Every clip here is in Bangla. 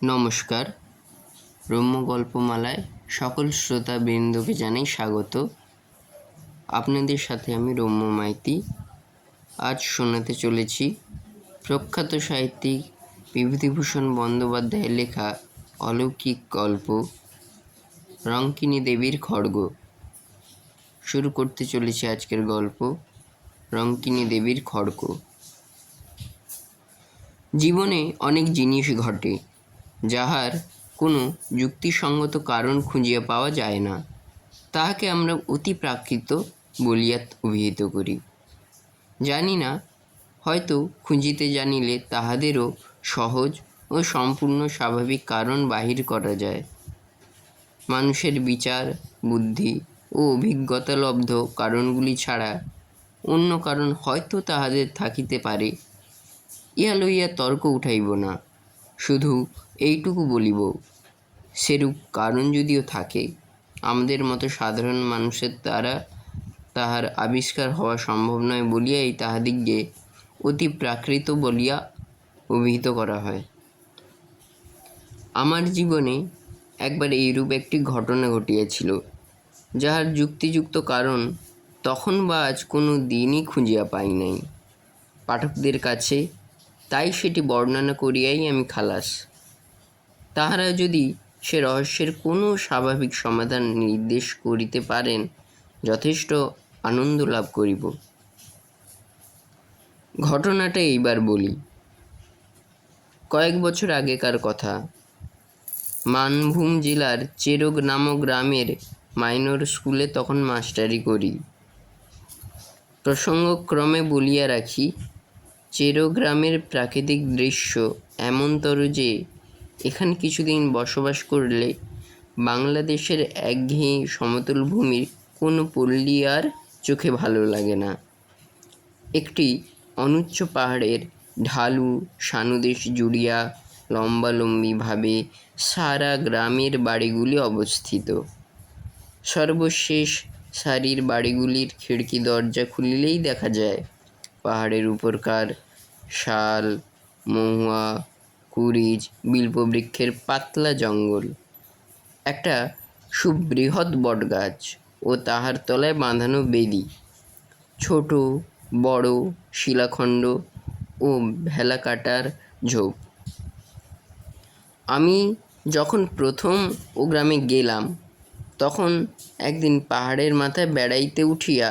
নমস্কার। রম্য গল্পমালায় সকল শ্রোতাবৃন্দকে জানাই স্বাগত। আপনাদের সাথে আমি রম্য মাইতি। আজ শোনাতে চলেছি প্রখ্যাত সাহিত্যিক বিভূতিভূষণ বন্দ্যোপাধ্যায়ের লেখা অলৌকিক গল্প রঙ্কিনী দেবীর খড়গ। শুরু করতে চলেছি আজকের গল্প রঙ্কিনী দেবীর খড়গ। জীবনে অনেক জিনিস ঘটে, যাহার কোনো যুক্তিসঙ্গত কারণ খুঁজিয়া পাওয়া যায় না। তাহাকে আমরা অতি প্রাকৃত বলিয়া অভিহিত করি। জানি না, হয়তো খুঁজিতে জানিলে তাহাদেরও সহজ ও সম্পূর্ণ স্বাভাবিক কারণ বাহির করা যায়। মানুষের বিচার, বুদ্ধি ও অভিজ্ঞতালব্ধ কারণগুলি ছাড়া অন্য কারণ হয়তো তাহাদের থাকিতে পারে, ইহা লইয়া তর্ক উঠাইব না। শুধু এইটুকু বলিব, সেরূপ কারণ যদিও থাকে, আমাদের মতো সাধারণ মানুষের দ্বারা তাহার আবিষ্কার হওয়া সম্ভব নয় বলিয়াই তাহাদিগকে অতি প্রাকৃত বলিয়া অভিহিত করা হয়। আমার জীবনে একবার এইরূপ একটি ঘটনা ঘটিয়াছিল, যাহার যুক্তিযুক্ত কারণ তখন বা আজ কোনো দিনই খুঁজিয়া পাই নাই। পাঠকদের কাছে তাই সেটি বর্ণনা করিয়াই আমি খালাস। তাহারা যদি সে রহস্যের কোনো স্বাভাবিক সমাধান নির্দেশ করিতে পারেন, যথেষ্ট আনন্দ লাভ করিব। ঘটনাটা এইবার বলি। কয়েক বছর আগেকার কথা। মানভূম জেলার চেরোগ নামক গ্রামের মাইনর স্কুলে তখন মাস্টারি করি। প্রসঙ্গক্রমে বলিয়া রাখি, চেরো গ্রামের প্রাকৃতিক দৃশ্য এমনতর যে এখানে কিছুদিন বসবাস করলে বাংলাদেশের একঘেয়ে সমতল ভূমির কোনো পল্লী আর চোখে ভালো লাগে না। একটি অনুচ্চ পাহাড়ের ঢালু সানুদেশ জুড়িয়া লম্বালম্বিভাবে সারা গ্রামের বাড়িগুলি অবস্থিত। সর্বশেষ সারির বাড়িগুলির খিড়কি দরজা খুলিলেই দেখা যায় পাহাড়ের উপরকার শাল, মহুয়া, কুরিজ, বিল্ববৃক্ষের পাতলা জঙ্গল, একটা সুবৃহৎ বটগাছ ও তাহার তলায় বাঁধানো বেদি, ছোট বড় শিলাখণ্ড ও ভেলা কাটার ঝোপ। আমি যখন প্রথম ও গ্রামে গেলাম, তখন একদিন পাহাড়ের মাথায় বেড়াইতে উঠিয়া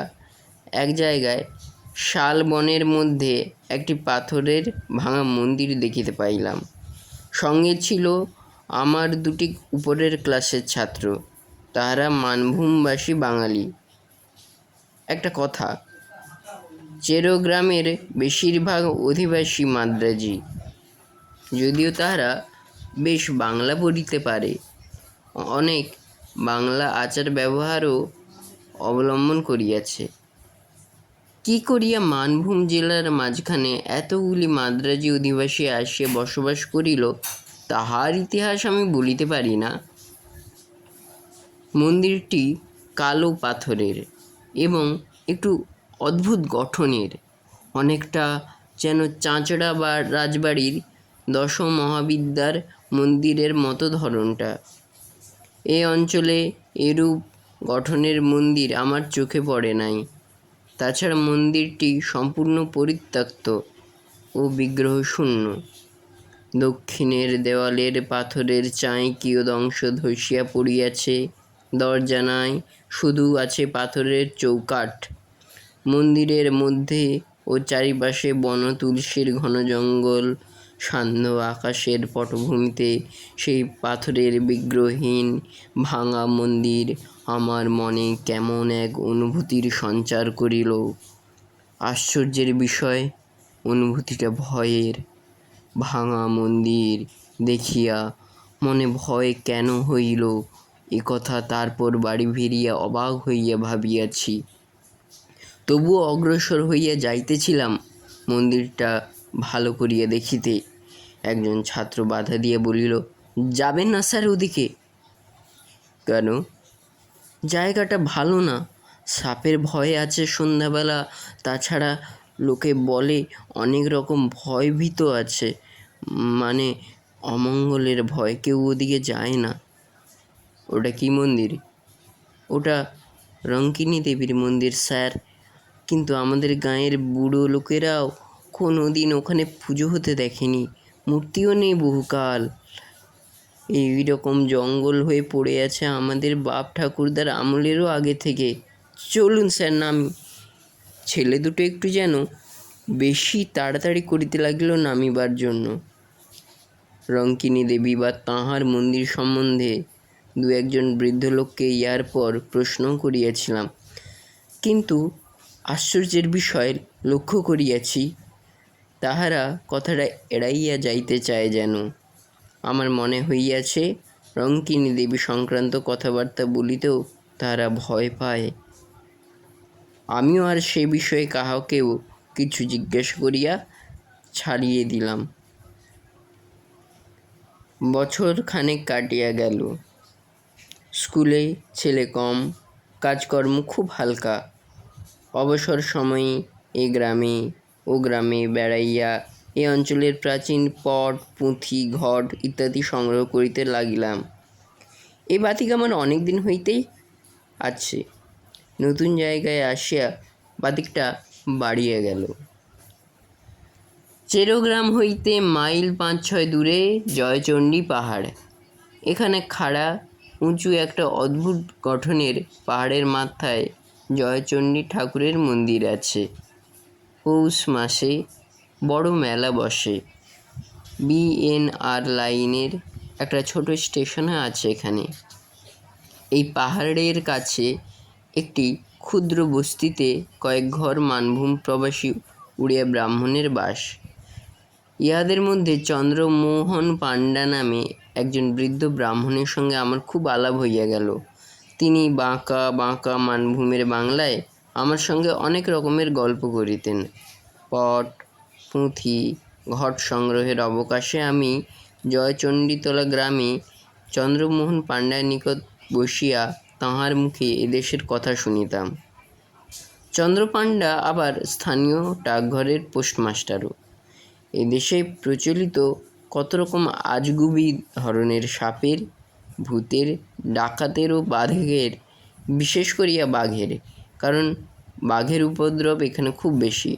এক জায়গায় শাল বনের মধ্যে একটি পাথরের ভাঙা মন্দির দেখিতে পাইলাম। সঙ্গে ছিল আমার দুটি উপরের ক্লাসের ছাত্র, তাহারা মানভূমবাসী বাঙালি। একটা কথা, চেরো গ্রামের বেশিরভাগ অধিবাসী মাদ্রাজি, যদিও তাহারা বেশ বাংলা পড়িতে পারে, অনেক বাংলা আচার ব্যবহারও অবলম্বন করিয়াছে। কি করিয়া মানভূম জেলার মাঝখানে এতগুলি মাদ্রাজি অধিবাসী আসিয়া বসবাস করিল, তাহার ইতিহাস আমি বলিতে পারি না। মন্দিরটি কালো পাথরের এবং একটু অদ্ভুত গঠনের, অনেকটা যেন চাঁচড়া বা রাজবাড়ির দশমহাবিদ্যার মন্দিরের মতো ধরনটা। এ অঞ্চলে এরূপ গঠনের মন্দির আমার চোখে পড়ে নাই। তাছাড়া মন্দিরটি সম্পূর্ণ পরিত্যক্ত ও বিগ্রহশূন্য। দক্ষিণের দেওয়ালের পাথরের চাঁই কিয়দংশ ধসিয়া পড়িয়াছে, দরজা নাই, শুধু আছে পাথরের চৌকাঠ। মন্দিরের মধ্যে ও চারিপাশে বন তুলসীর ঘন জঙ্গল, সান্ধ্য আকাশের পটভূমিতে সেই পাথরের বিগ্রহহীন ভাঙা মন্দির আমার মনে কেমন এক অনুভূতির সঞ্চার করিল। আশ্চর্যের বিষয়, অনুভূতিটা ভয়ের। ভাঙা মন্দির দেখিয়া মনে ভয় কেন হইল, এ কথা তারপর বাড়ি ফিরিয়া অবাক হইয়া ভাবিয়াছি। তবুও অগ্রসর হইয়া যাইতেছিলাম মন্দিরটা ভালো করিয়া দেখিতে। একজন ছাত্র বাধা দিয়া বলিল, যাবেন না স্যার ওদিকে। কেন? জায়গাটা ভালো না, সাপের ভয় আছে সন্ধ্যাবেলা, তাছাড়া লোকে বলে অনেক রকম ভয় ভীত আছে, মানে অমঙ্গলের ভয় কেউ ওদিকে যায় না। ওটা কি মন্দির? ওটা রঙ্কিনী দেবীর মন্দির স্যার, কিন্তু আমাদের গাঁয়ের বুড়ো লোকেরাও কোনো দিন ওখানে পুজো হতে দেখেনি, মূর্তিও নেই বহুকাল। এই রকম জঙ্গল হয়ে পড়ে আছে আমাদের বাপ ঠাকুরদার আমলেরও আগে থেকে। চলুন স্যার, নামি। ছেলে দুটো একটু যেন বেশি তাড়াতাড়ি করিতে লাগিল নামিবার জন্য। রঙ্কিনী দেবী বা তাঁহার মন্দির সম্বন্ধে দু একজন বৃদ্ধ লোককে ইহার পর প্রশ্ন করিয়াছিলাম, কিন্তু আশ্চর্যের বিষয় লক্ষ্য করিয়াছি, তাহারা কথাটা এড়াইয়া যাইতে চায় যেন। আমার মনে হইয়াছে রঙ্কিনী দেবী সংক্রান্ত কথাবার্তা বলিতেও তাহারা ভয় পায়। আমিও আর সে বিষয়ে কাহাকেও কিছু জিজ্ঞেস করিয়া ছাড়িয়ে দিলাম। বছর খানেক কাটিয়া গেল। স্কুলে ছেলে কম, কাজকর্ম খুব হালকা। অবসর সময়ে এ গ্রামে ও গ্রামে বেড়াইয়া এ অঞ্চলের প্রাচীন পট, পুঁথি, ঘট ইত্যাদি সংগ্রহ করিতে লাগিলাম। এই বাতিক আমার অনেক দিন হইতেই আছে। নতুন জায়গায় আসিয়া বাতিকটা বাড়িয়া গেল। চেরোগ্রাম হইতে মাইল 5-6 দূরে জয়চণ্ডী পাহাড়। এখানে খাড়া উঁচু একটা অদ্ভুত গঠনের পাহাড়ের মাথায় জয়চণ্ডী ঠাকুরের মন্দির আছে। পৌষ মাসে বড় মেলা বসে। BNR লাইনের একটা ছোট স্টেশনে আছে এখানে। এই পাহাড়ের কাছে একটি ক্ষুদ্র বস্তিতে কয়েক ঘর মানভূম প্রবাসী উড়িয়া ব্রাহ্মণের বাস। ইহাদের মধ্যে চন্দ্রমোহন পাণ্ডা নামে একজন বৃদ্ধ ব্রাহ্মণের সঙ্গে আমার খুব আলাপ হইয়া গেল। তিনি বাঁকা বাঁকা মানভূমের বাংলায় আমার সঙ্গে অনেক রকমের গল্প করিতেন। পট, পুঁথি, ঘট সংগ্রহের অবকাশে আমি জয়চণ্ডীতলা গ্রামে চন্দ্রমোহন পাণ্ডার নিকট বসিয়া তাঁহার মুখে এদেশের কথা শুনিতাম। চন্দ্রপাণ্ডা আবার স্থানীয় ডাকঘরের পোস্টমাস্টারও। এদেশে প্রচলিত কত রকম আজগুবি ধরনের সাপের, ভূতের, ডাকাতের ও বাঘের, বিশেষ করিয়া বাঘের, কারণ বাঘের উপদ্রব এখানে খুব বেশি,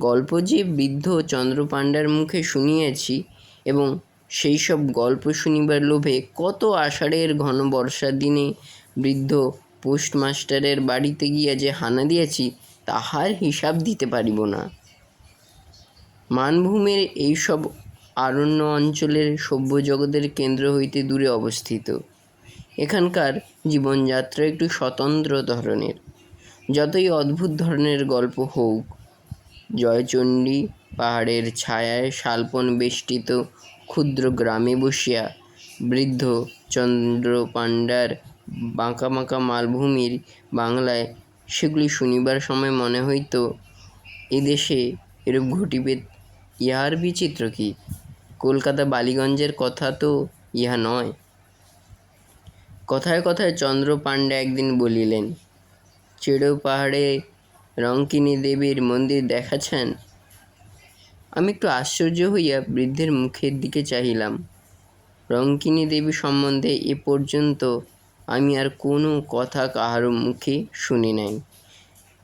গল্প যে বৃদ্ধ চন্দ্রপাণ্ডার মুখে শুনিয়াছি, এবং সেই সব গল্প শুনিবার লোভে কত আষাঢ়ের ঘন বর্ষার দিনে বৃদ্ধ পোস্টমাস্টারের বাড়িতে গিয়া যে হানা দিয়েছি তাহার হিসাব দিতে পারিব না। মানভূমের এইসব আরণ্য অঞ্চলের সভ্য জগতের কেন্দ্র হইতে দূরে অবস্থিত। এখানকার জীবনযাত্রা একটু স্বতন্ত্র ধরনের। যতই অদ্ভুত ধরনের গল্প হোক, জয়চণ্ডী পাহাড়ের ছায়ায় শালবন বেষ্টিত ক্ষুদ্র গ্রামে বসিয়া বৃদ্ধ চন্দ্রপাণ্ডার বাঁকা বাঁকা মালভূমির বাংলায় সেগুলি শুনিবার সময় মনে হইত, এদেশে এরূপ ঘটিবে ইহার বিচিত্র কি? কলকাতা বালিগঞ্জের কথা তো ইহা নয়। কথায় কথায় চন্দ্রপাণ্ডা একদিন বলিলেন, চেড়ো পাহাড়ে রঙ্কিনী দেবীর মন্দির দেখাছেন? আমি একটু আশ্চর্য হইয়া বৃদ্ধের মুখের দিকে চাহিলাম। রঙ্কিনী দেবী সম্বন্ধে এ পর্যন্ত আমি আর কোনো কথা কাহারও মুখে শুনি নাই।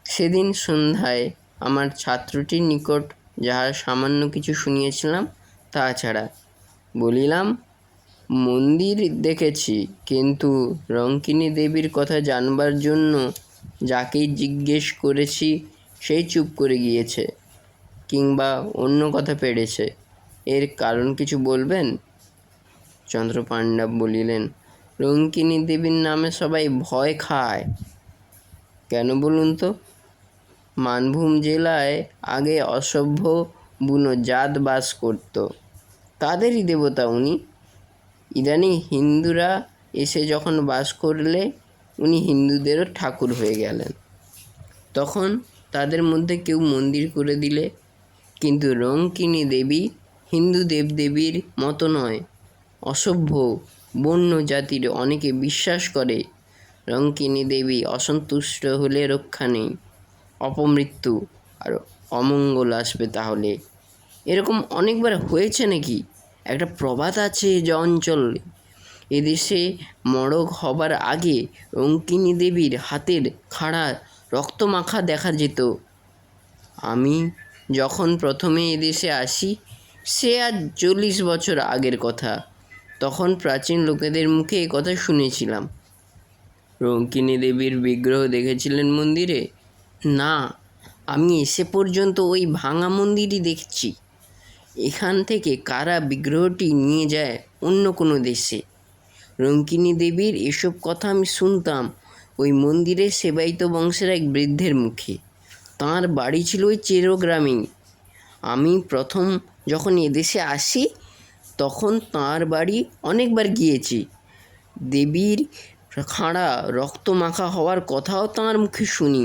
সেদিন সন্ধ্যায় আমার ছাত্রটির নিকট যাহা সামান্য কিছু শুনিয়েছিলাম তা ছাড়া বলিলাম, মন্দির দেখেছি, কিন্তু রঙ্কিনী দেবীর কথা জানবার জন্য যাকেই জিজ্ঞেস করেছি সেই চুপ করে গিয়েছে, কিংবা অন্য কথা পেড়েছে। এর কারণ কিছু বলবেন? চন্দ্রপাণ্ডা বলিলেন, রঙ্কিনী দেবীর নামে সবাই ভয় খায়। কেন বলুন তো? মানভূম জেলায় আগে অসভ্য বুনো জাত বাস করত, তাদেরই দেবতা উনি। ইদানিং হিন্দুরা এসে যখন বাস করলে উনি হিন্দুদেরও ঠাকুর হয়ে গেলেন। তখন তাদের মধ্যে কেউ মন্দির করে দিলে, কিন্তু রঙ্কিনী দেবী হিন্দু দেবদেবীর মতো নয়, অসভ্য বন্য জাতির অনেকে বিশ্বাস করে রঙ্কিনী দেবী অসন্তুষ্ট হলে রক্ষা নেই, অপমৃত্যু আর অমঙ্গল আসবে। তাহলে এরকম অনেকবার হয়েছে নাকি? একটা প্রবাদ আছে যে অঞ্চলে এদেশে মড়ক হবার আগে রঙ্কিনী দেবীর হাতের খাড়া রক্তমাখা দেখা যেত। আমি যখন প্রথমে এদেশে আসি, সে আজ 40 বছর আগের কথা, তখন প্রাচীন লোকেদের মুখে এ কথা শুনেছিলাম। রঙ্কিনী দেবীর বিগ্রহ দেখেছিলেন মন্দিরে? না, আমি এসে পর্যন্ত ওই ভাঙা মন্দিরই দেখছি। এখান থেকে কারা বিগ্রহটি নিয়ে যায় অন্য কোনো দেশে। রঙ্কিনী দেবীর এসব কথা আমি শুনতাম ওই মন্দিরের সেবায়িত বংশের এক বৃদ্ধের মুখে। তাঁর বাড়ি ছিল ওই চেরোগ্রামেই। আমি প্রথম যখন এদেশে আসি তখন তাঁর বাড়ি অনেকবার গিয়েছি। দেবীর খাড়া রক্ত মাখা হওয়ার কথাও তাঁর মুখে শুনি।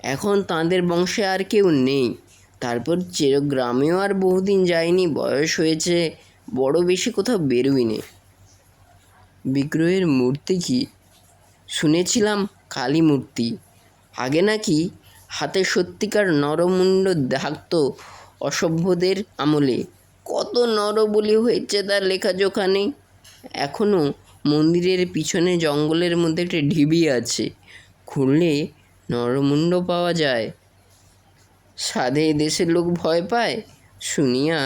এখন তাঁদের বংশে আর কেউ নেই। তারপর চেরোগ্রামেও আর বহুদিন যায়নি, বয়স হয়েছে, বড় বেশি কোথাও বেরোইনি। বিগ্রহের মূর্তি কি? শুনেছিলাম কালী মূর্তি। আগে নাকি হাতে সত্যিকার নরমুণ্ড থাকত অসভ্যদের আমলে। কত নরবলি হয়েছে তার লেখাজোখা নেই। এখনও মন্দিরের পিছনে জঙ্গলের মধ্যে একটা ঢিবি আছে, খুঁড়লে নরমুণ্ড পাওয়া যায়। সাধে দেশের লোক ভয় পায় শুনিয়া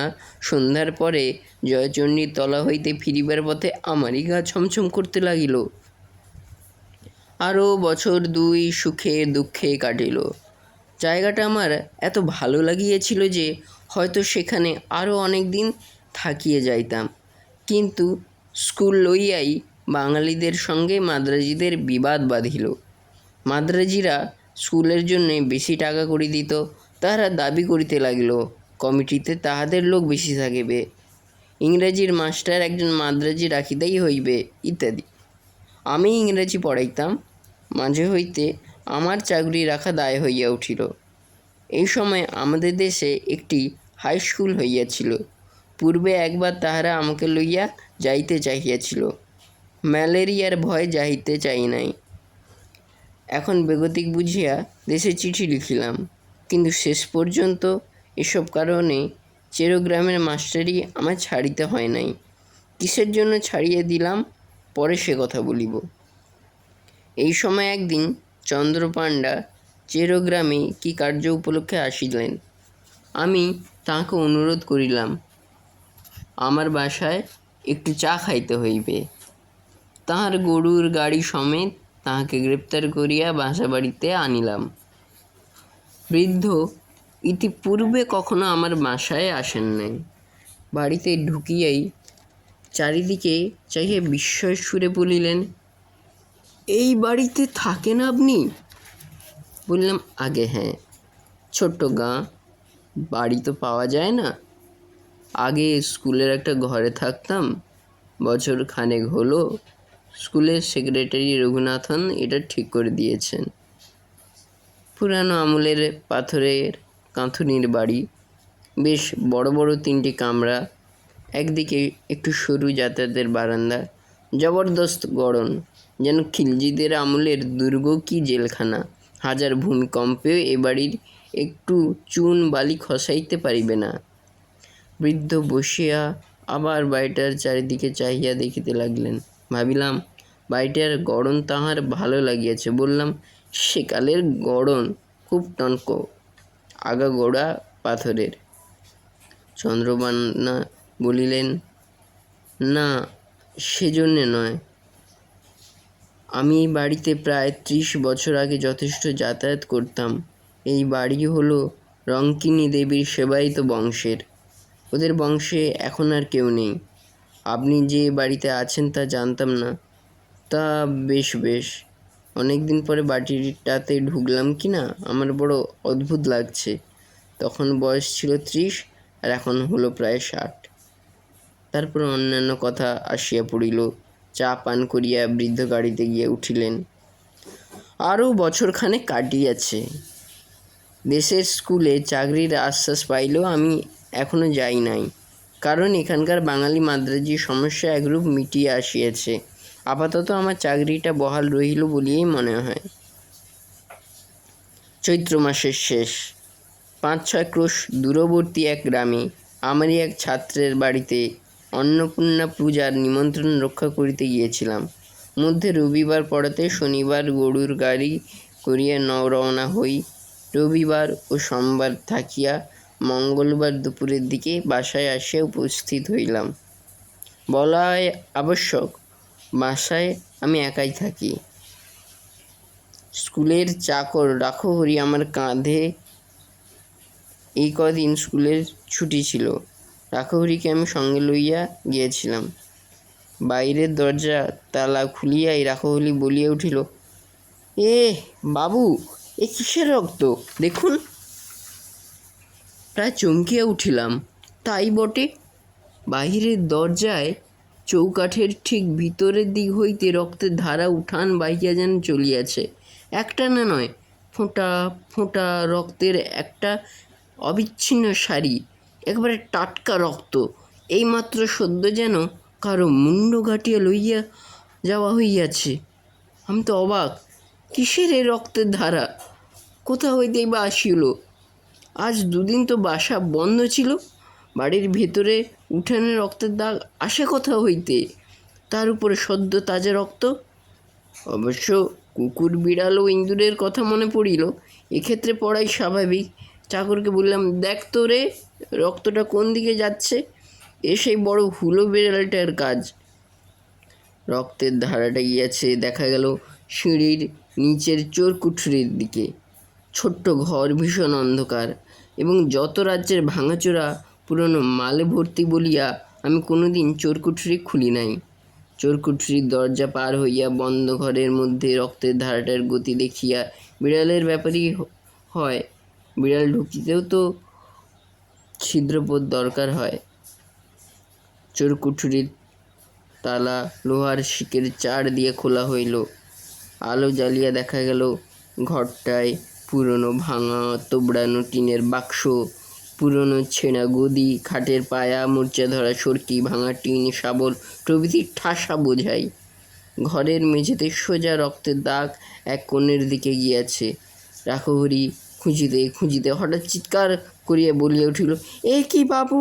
সন্ধ্যার পরে জয়চণ্ডীর তলা হইতে ফিরিবার পথে আমারই গা ছমছম করতে লাগিল। আরও বছর 2 সুখে দুঃখে কাটিল। জায়গাটা আমার এত ভালো লাগিয়েছিল যে হয়তো সেখানে আরও অনেক দিন থাকিয়ে যাইতাম। কিন্তু স্কুল লইয়াই বাঙালিদের সঙ্গে মাদ্রাজিদের বিবাদ বাঁধিল। মাদ্রাজিরা স্কুলের জন্যে বেশি টাকা করি দিত। তাহারা দাবি করিতে লাগিল কমিটিতে তাহাদের লোক বেশি থাকিবে, ইংরেজির মাস্টার একজন মাদ্রাজি রাখিতেই হইবে ইত্যাদি। আমি ইংরেজি পড়াইতাম, মাঝে হইতে আমার চাকরি রাখা দায় হইয়া উঠিল। এই সময় আমাদের দেশে একটি হাই স্কুল হইয়াছিল। পূর্বে একবার তাহারা আমাকে লইয়া যাইতে চাহিয়াছিল। ম্যালেরিয়ার ভয় যাইতে চাই নাই। এখন বেগতিক বুঝিয়া দেশে চিঠি লিখিলাম, কিন্তু শেষ পর্যন্ত এসব কারণে চেরোগ্রামের মাস্টারই আমার ছাড়িতে হয় নাই। কিসের জন্য ছাড়িয়ে দিলাম পরে সে কথা বলিব। এই সময় একদিন চন্দ্রপাণ্ডা চেরোগ্রামে কি কার্য উপলক্ষে আসিলেন। আমি তাঁকে অনুরোধ করিলাম আমার বাসায় একটু চা খাইতে হইবে। তাহার গরুর গাড়ি সমেত তাহাকে গ্রেপ্তার করিয়া বাসা বাড়িতে আনিলাম। বৃদ্ধ ইতিপূর্বে কখনো আমার বাসায় আসেন নাই। বাড়িতে ঢুকিয়াই চারিদিকে চাহিয়া বিস্ময় সুরে বলিলেন, এই বাড়িতে থাকেন আপনি? বললাম, আগে হ্যাঁ। ছোট্ট গাঁ, বাড়ি তো পাওয়া যায় না। আগে স্কুলের একটা ঘরে থাকতাম, বছর খানেক হলো স্কুলের সেক্রেটারি রঘুনাথন এটা ঠিক করে দিয়েছেন। পুরানো আমলের পাথরের কাঁথুনির বাড়ি, বেশ বড় বড় 3টি কামরা, একদিকে একটু সরু যাতায়াতের বারান্দা, জবরদস্ত গড়ন, যেন খিলজিদের আমলের দুর্গ কি জেলখানা। হাজার ভূমিকম্পেও এ বাড়ির একটু চুন বালি খসাইতে পারিবে না। বৃদ্ধ বসিয়া আবার বাড়িটার চারিদিকে চাহিয়া দেখিতে লাগলেন। ভাবিলাম বাড়িটার গড়ন তাহার ভালো লাগিয়াছে। বললাম, সেকালের গড়ন খুব টনক, আগাগোড়া পাথরের। চন্দ্রপাণ্ডা বলিলেন, না, সেজন্যে নয়। আমি এই বাড়িতে প্রায় 30 বছর আগে যথেষ্ট যাতায়াত করতাম। এই বাড়ি হলো রঙ্কিনী দেবীর সেবায়িত বংশের। ওদের বংশে এখন আর কেউ নেই। আপনি যে বাড়িতে আছেন তা জানতাম না। তা বেশ বেশ, অনেক দিন পরে বাড়িটাতে ঢুকলাম কি না আমার বড় অদ্ভুত লাগছে। তখন বয়স ছিল 30 আর এখন হলো প্রায় 60। তারপর অন্যান্য কথা আসিয়া পড়িল। চা পান করিয়া বৃদ্ধ গাড়িতে গিয়া উঠিলেন। আরও বছরখানেক কাটিয়াছে। দেশের স্কুলে চাকরির আশ্বাস পাইলেও আমি এখনো যাই নাই, কারণ এখানকার বাঙালি মাদ্রাজির সমস্যা একরূপ মিটিয়া আসিয়াছে। আপাতত আমার চাকরিটা বহাল রহিল বলিয়াই মনে হয়। চৈত্র মাসের শেষ। 5-6 ক্রোশ দূরবর্তী এক গ্রামে আমারই এক ছাত্রের বাড়িতে অন্নপূর্ণা পূজার নিমন্ত্রণ রক্ষা করিতে গিয়েছিলাম। মধ্যে রবিবার পড়াতে শনিবার গরুর গাড়ি করিয়া রওনা হই। রবিবার ও সোমবার থাকিয়া মঙ্গলবার দুপুরের দিকে বাসায় আসিয়া উপস্থিত হইলাম। বলা আবশ্যক, বাসায় আমি একাই থাকি। স্কুলের চাকর রাখহরি আমার কাঁধে। এই কদিন স্কুলের ছুটি ছিল। রাখহরিকে আমি সঙ্গে লইয়া গিয়েছিলাম। বাইরের দরজা তালা খুলিয়াই রাখহরি বলিয়া উঠিল, এ বাবু, এ কিসের রক্ত দেখুন। প্রায় চমকিয়া উঠিলাম। তাই বটে, বাহিরের দরজায় চৌকাঠের ঠিক ভিতরের দিক হইতে রক্তের ধারা উঠান বাহিয়া যেন চলিয়াছে। একটা না নয়, ফোঁটা ফোঁটা রক্তের একটা অবিচ্ছিন্ন সারি, একেবারে টাটকা রক্ত। এইমাত্র সদ্য যেন কারো মুন্ড ঘাটিয়া লইয়া যাওয়া হইয়াছে। আমি তো অবাক, কিসের এ রক্তের ধারা? কোথা হইতেই বা আসিল? আজ দুদিন তো বাসা বন্ধ ছিল। বাড়ির ভেতরে উঠানে রক্তের দাগ আসে কোথা হইতে? তার উপরে সদ্য তাজা রক্ত। অবশ্য কুকুর, বিড়াল ও ইঁদুরের কথা মনে পড়িল। এক্ষেত্রে পড়াই স্বাভাবিক। চাকরকে বললাম, দেখ তো রে, রক্তটা কোন দিকে যাচ্ছে। এ সেই বড় হুলো বিড়ালটার কাজ। রক্তের ধারাটা গিয়াছে দেখা গেল সিঁড়ির নিচের চোরকুঠরির দিকে। ছোট্ট ঘর, ভীষণ অন্ধকার, এবং যত রাজ্যের ভাঙাচোরা পুরনো মালে ভর্তি বলিয়া আমি কোনোদিন চোরকুঠরি খুলি নাই। চোরকুঠরির দরজা পার হইয়া বন্ধ ঘরের মধ্যে রক্তের ধারাটার গতি দেখিয়া বিড়ালের ব্যাপারই হয়। বিড়াল ঢুকিতেও তো ছিদ্রপথ দরকার হয়। চোরকুঠরির তালা লোহার শিকের চার দিয়ে খোলা হইল। আলো জ্বালিয়া দেখা গেল ঘরটায় পুরনো ভাঙা তোবড়ানো টিনের বাক্স, পুরনো ছেঁড়া গদি, খাটের পায়া, মূর্ছা ধরা সরকি, ভাঙা টিন, শাবল প্রভৃতি ঠাসা বোঝাই। ঘরের মেঝেতে সোজা রক্তের দাগ এক কোণের দিকে গিয়াছে। রাখহরি খুঁজিতে খুঁজিতে হঠাৎ চিৎকার করিয়া বলিয়া উঠিল, এ কি বাবু,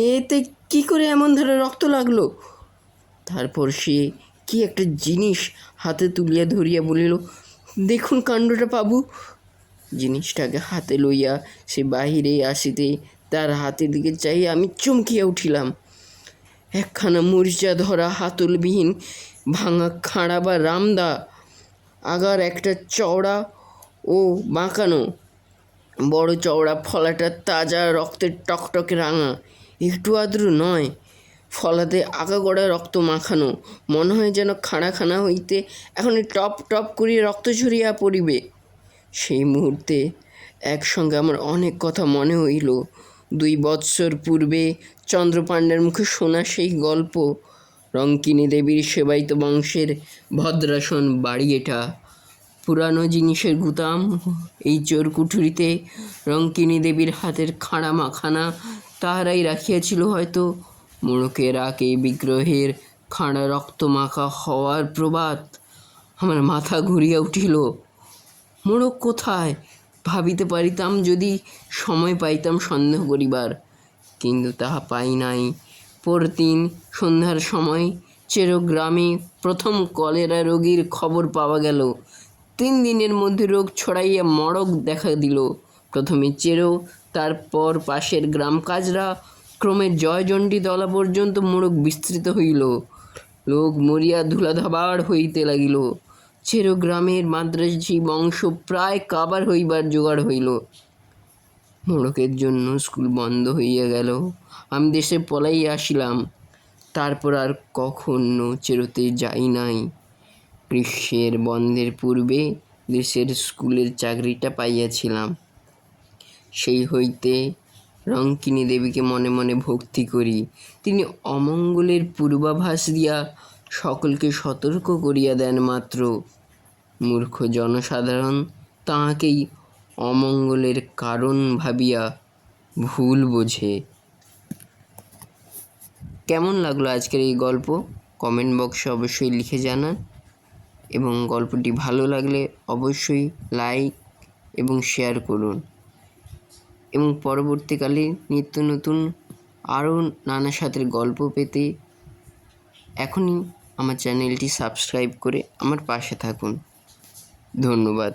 এতে কি করে এমন ধারে রক্ত লাগলো? তারপর সে কি একটা জিনিস হাতে তুলিয়া ধরিয়া বলিল, দেখুন কাণ্ডটা বাবু। জিনিসটাকে হাতে লইয়া সে বাহিরে আসিতে তার হাতের দিকে চাইয়া আমি চমকিয়া উঠিলাম। একখানা মূর্ছা ধরা হাতলবিহীন ভাঙা খাঁড়া বা রামদা, আগার একটা চওড়া ও বাঁকানো বড় চওড়া ফলাটা তাজা রক্তের টকটকে রাঙা, একটু আদ্রু নয়। ফলাতে আগাগোড়া রক্ত মাখানো, মনে হয় যেন খানাখানা হইতে এখনই টপ টপ করিয়া রক্ত ঝরিয়া পড়িবে। সেই মুহূর্তে একসঙ্গে আমার অনেক কথা মনে হইল। 2 বৎসর পূর্বে চন্দ্রপাণ্ডের মুখে শোনা সেই গল্প। রঙ্কিনী দেবীর সেবায়িত বংশের ভদ্রাসন বাড়ি এটা। পুরানো জিনিসের গুদাম এই চোরকুঠুরিতে। রঙ্কিনী দেবীর হাতের খাড়া মাখানা তাহারাই রাখিয়াছিল হয়তো। মোড়কের আগে বিগ্রহের খাড়া রক্ত মাখা হওয়ার প্রবাদ। আমার মাথা ঘুরিয়া উঠিল। মোড়ক কোথায়? ভাবিতে পারিতাম যদি সময় পাইতাম সন্দেহ করিবার, কিন্তু তাহা পাই নাই। পরদিন সন্ধ্যার সময় চেরো গ্রামে প্রথম কলেরা রোগীর খবর পাওয়া গেল। 3 দিনের মধ্যে রোগ ছড়াইয়া মড়ক দেখা দিল। প্রথমে চেরো, তারপর পাশের গ্রাম কাজরা, ক্রমে জয়চণ্ডী তলা পর্যন্ত মোড়ক বিস্তৃত হইল। লোক মরিয়া ধুলাধাবার হইতে লাগিল। চেরো গ্রামের মাদ্রাসী বংশ প্রায় কাবার হইবার জোগাড় হইল। মোড়কের জন্য স্কুল বন্ধ হইয়া গেল। আমি দেশে পলাইয়া আসিলাম। তারপর আর কখনো চেরোতে যাই নাই। গ্রীষ্মের বন্ধের পূর্বে দেশের স্কুলের চাকরিটা পাইয়াছিলাম। সেই হইতে রঙ্কিনী দেবীকে মনে মনে ভক্তি করি। তিনি অমঙ্গলের পূর্বাভাস দিয়া সকলকে সতর্ক করিয়া দেন মাত্র। মূর্খ জনসাধারণ তাঁহাকেই অমঙ্গলের কারণ ভাবিয়া ভুল বোঝে। কেমন লাগলো আজকের এই গল্প? কমেন্ট বক্সে অবশ্যই লিখে জানান, এবং গল্পটি ভালো লাগলে অবশ্যই লাইক এবং শেয়ার করুন, এবং পরবর্তীকালে নিত্য নতুন আরও নানা স্বাদের গল্প পেতে এখনই আমার চ্যানেলটি সাবস্ক্রাইব করে আমার পাশে থাকুন। ধন্যবাদ।